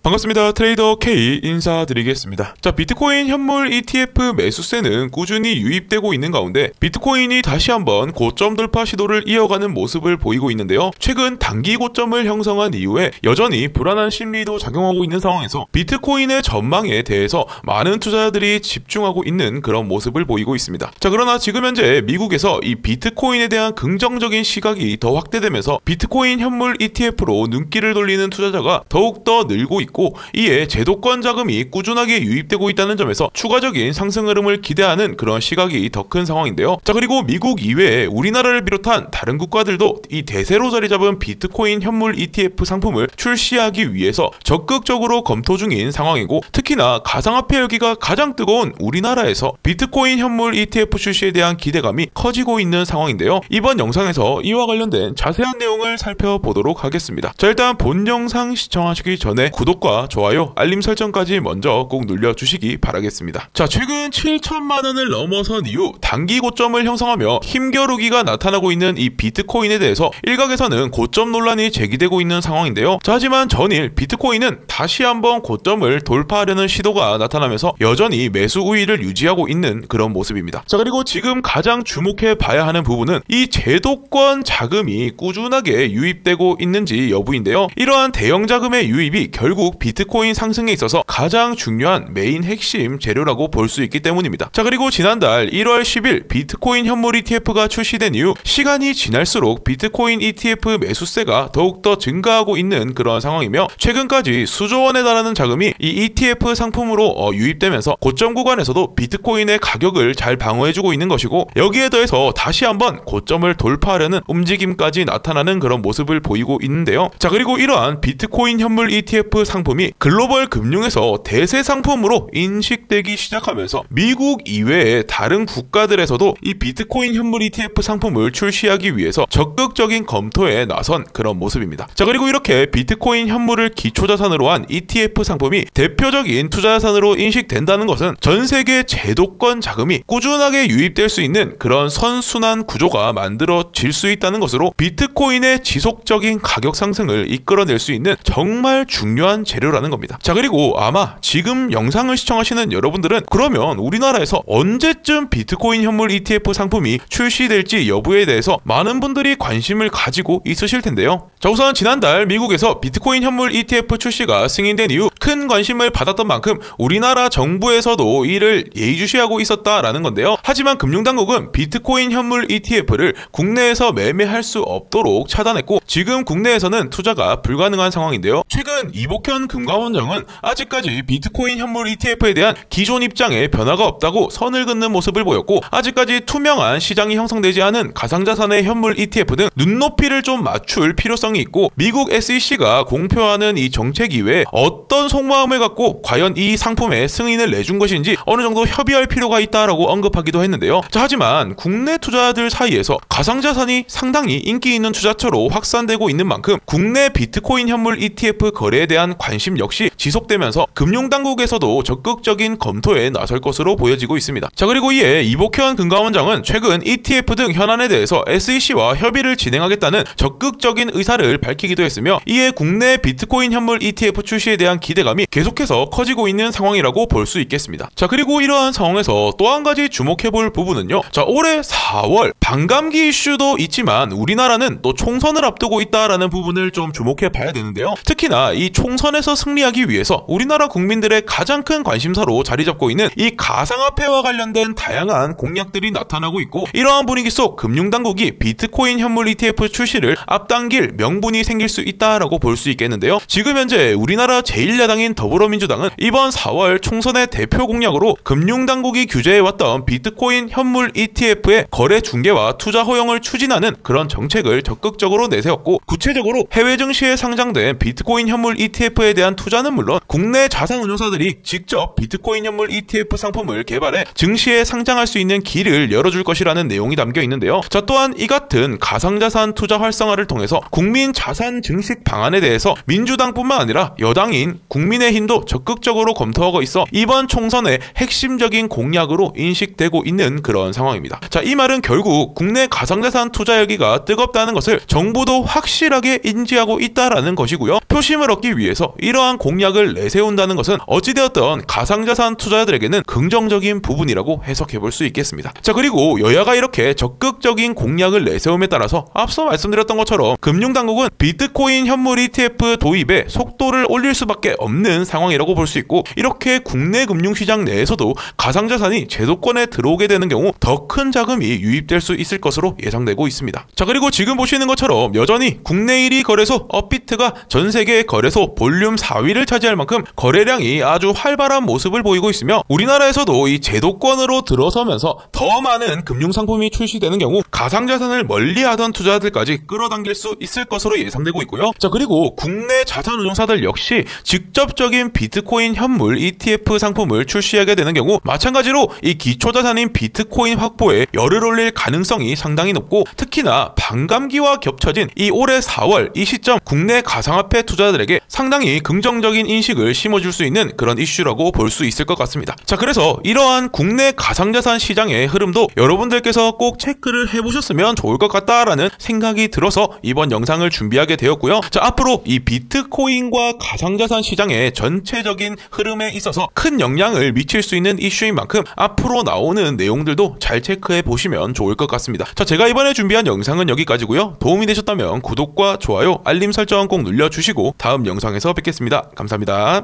반갑습니다. 트레이더 K 인사드리겠습니다. 자, 비트코인 현물 ETF 매수세는 꾸준히 유입되고 있는 가운데 비트코인이 다시 한번 고점 돌파 시도를 이어가는 모습을 보이고 있는데요. 최근 단기 고점을 형성한 이후에 여전히 불안한 심리도 작용하고 있는 상황에서 비트코인의 전망에 대해서 많은 투자자들이 집중하고 있는 그런 모습을 보이고 있습니다. 자, 그러나 지금 현재 미국에서 이 비트코인에 대한 긍정적인 시각이 더 확대되면서 비트코인 현물 ETF로 눈길을 돌리는 투자자가 더욱더 늘고 있고 이에 제도권 자금이 꾸준하게 유입되고 있다는 점에서 추가적인 상승 흐름을 기대하는 그런 시각이 더 큰 상황인데요. 자, 그리고 미국 이외에 우리나라를 비롯한 다른 국가들도 이 대세로 자리 잡은 비트코인 현물 ETF 상품을 출시하기 위해서 적극적으로 검토 중인 상황이고, 특히나 가상화폐 열기가 가장 뜨거운 우리나라에서 비트코인 현물 ETF 출시에 대한 기대감이 커지고 있는 상황인데요. 이번 영상에서 이와 관련된 자세한 내용을 살펴보도록 하겠습니다. 자, 일단 본 영상 시청하시기 전에 구독과 좋아요, 알림 설정까지 먼저 꼭 눌러주시기 바라겠습니다. 자, 최근 7천만 원을 넘어선 이후 단기 고점을 형성하며 힘겨루기가 나타나고 있는 이 비트코인에 대해서 일각에서는 고점 논란이 제기되고 있는 상황인데요. 자, 하지만 전일 비트코인은 다시 한번 고점을 돌파하려는 시도가 나타나면서 여전히 매수 우위를 유지하고 있는 그런 모습입니다. 자, 그리고 지금 가장 주목해 봐야 하는 부분은 이 제도권 자금이 꾸준하게 유입되고 있는지 여부인데요. 이러한 대형 자금의 유입이 결국 비트코인 상승에 있어서 가장 중요한 메인 핵심 재료라고 볼 수 있기 때문입니다. 자, 그리고 지난달 1월 10일 비트코인 현물 ETF가 출시된 이후 시간이 지날수록 비트코인 ETF 매수세가 더욱더 증가하고 있는 그런 상황이며, 최근까지 수조 원에 달하는 자금이 이 ETF 상품으로 유입되면서 고점 구간에서도 비트코인의 가격을 잘 방어해주고 있는 것이고, 여기에 더해서 다시 한번 고점을 돌파하려는 움직임까지 나타나는 그런 모습을 보이고 있는데요. 자, 그리고 이러한 비트코인 현물 ETF 상품이 글로벌 금융에서 대세 상품으로 인식되기 시작하면서 미국 이외의 다른 국가들에서도 이 비트코인 현물 ETF 상품을 출시하기 위해서 적극적인 검토에 나선 그런 모습입니다. 자, 그리고 이렇게 비트코인 현물을 기초자산으로 한 ETF 상품이 대표적인 투자자산으로 인식된다는 것은 전 세계 제도권 자금이 꾸준하게 유입될 수 있는 그런 선순환 구조가 만들어질 수 있다는 것으로 비트코인의 지속적인 가격 상승을 이끌어낼 수 있는 정말 중요한 재료라는 겁니다. 자, 그리고 아마 지금 영상을 시청하시는 여러분들은 그러면 우리나라에서 언제쯤 비트코인 현물 ETF 상품이 출시될지 여부에 대해서 많은 분들이 관심을 가지고 있으실 텐데요. 자, 우선 지난달 미국에서 비트코인 현물 ETF 출시가 승인된 이후 큰 관심을 받았던 만큼 우리나라 정부에서도 이를 예의주시하고 있었다라는 건데요. 하지만 금융당국은 비트코인 현물 ETF를 국내에서 매매할 수 없도록 차단했고, 지금 국내에서는 투자가 불가능한 상황인데요. 최근 이복현 금감원장은 아직까지 비트코인 현물 ETF에 대한 기존 입장에 변화가 없다고 선을 긋는 모습을 보였고, 아직까지 투명한 시장이 형성되지 않은 가상자산의 현물 ETF 등 눈높이를 좀 맞출 필요성이 있고, 미국 SEC가 공표하는 이 정책 이외에 어떤 속마음을 갖고 과연 이 상품에 승인을 내준 것인지 어느 정도 협의할 필요가 있다라고 언급하기도 했는데요. 자, 하지만 국내 투자자들 사이에서 가상자산이 상당히 인기 있는 투자처로 확산되고 있는 만큼 국내 비트코인 현물 ETF 거래에 대한 관심 역시 지속되면서 금융당국에서도 적극적인 검토에 나설 것으로 보여지고 있습니다. 자, 그리고 이에 이복현 금감원장은 최근 ETF 등 현안에 대해서 SEC와 협의를 진행하겠다는 적극적인 의사를 밝히기도 했으며, 이에 국내 비트코인 현물 ETF 출시에 대한 기대감이 계속해서 커지고 있는 상황이라고 볼 수 있겠습니다. 자, 그리고 이러한 상황에서 또 한 가지 주목해볼 부분은요. 자, 올해 4월 반감기 이슈도 있지만 우리나라는 또 총선을 앞두고 있다라는 부분을 좀 주목해 봐야 되는데요. 특히나 이 총선에서 승리하기 위해서 우리나라 국민들의 가장 큰 관심사로 자리 잡고 있는 이 가상화폐와 관련된 다양한 공약들이 나타나고 있고, 이러한 분위기 속 금융당국이 비트코인 현물 ETF 출시를 앞당길 명분이 생길 수 있다라고 볼 수 있겠는데요. 지금 현재 우리나라 제1야당인 더불어민주당은 이번 4월 총선의 대표 공약으로 금융당국이 규제해왔던 비트코인 현물 ETF의 거래 중개와 투자 허용을 추진하는 그런 정책을 적극적으로 내세웠고, 구체적으로 해외 증시에 상장된 비트코인 현물 ETF에 대한 투자는 물론 국내 자산운용사들이 직접 비트코인 현물 ETF 상품을 개발해 증시에 상장할 수 있는 길을 열어줄 것이라는 내용이 담겨 있는데요. 자, 또한 이 같은 가상자산 투자 활성화를 통해서 국민 자산 증식 방안에 대해서 민주당뿐만 아니라 여당인 국민의힘도 적극적으로 검토하고 있어 이번 총선의 핵심적인 공약으로 인식되고 있는 그런 상황입니다. 자, 이 말은 결국 국내 가상자산 투자 열기가 뜨겁다는 것을 정부도 확실하게 인지하고 있다라는 것이고요. 표심을 얻기 위해서 이러한 공약 공약을 내세운다는 것은 어찌되었던 가상자산 투자자들에게는 긍정적인 부분이라고 해석해볼 수 있겠습니다. 자, 그리고 여야가 이렇게 적극적인 공약을 내세움에 따라서 앞서 말씀드렸던 것처럼 금융당국은 비트코인 현물 ETF 도입에 속도를 올릴 수밖에 없는 상황이라고 볼 수 있고, 이렇게 국내 금융시장 내에서도 가상자산이 제도권에 들어오게 되는 경우 더 큰 자금이 유입될 수 있을 것으로 예상되고 있습니다. 자, 그리고 지금 보시는 것처럼 여전히 국내 1위 거래소 업비트가 전 세계 거래소 볼륨 4위를 차지할 만큼 거래량이 아주 활발한 모습을 보이고 있으며, 우리나라에서도 이 제도권으로 들어서면서 더 많은 금융상품이 출시되는 경우 가상자산을 멀리하던 투자자들까지 끌어당길 수 있을 것으로 예상되고 있고요. 자, 그리고 국내 자산운용사들 역시 직접적인 비트코인 현물 ETF 상품을 출시하게 되는 경우 마찬가지로 이 기초자산인 비트코인 확보에 열을 올릴 가능성이 상당히 높고, 특히나 반감기와 겹쳐진 이 올해 4월 이 시점 국내 가상화폐 투자자들에게 상당히 긍정적인 인식을 심어줄 수 있는 그런 이슈라고 볼 수 있을 것 같습니다. 자, 그래서 이러한 국내 가상자산 시장의 흐름도 여러분들께서 꼭 체크를 해보셨으면 좋을 것 같다라는 생각이 들어서 이번 영상을 준비하게 되었고요. 자, 앞으로 이 비트코인과 가상자산 시장의 전체적인 흐름에 있어서 큰 영향을 미칠 수 있는 이슈인 만큼 앞으로 나오는 내용들도 잘 체크해 보시면 좋을 것 같습니다. 자, 제가 이번에 준비한 영상은 여기까지고요. 도움이 되셨다면 구독과 좋아요, 알림 설정 꼭 눌러주시고 다음 영상에서 뵙겠습니다. 감사합니다.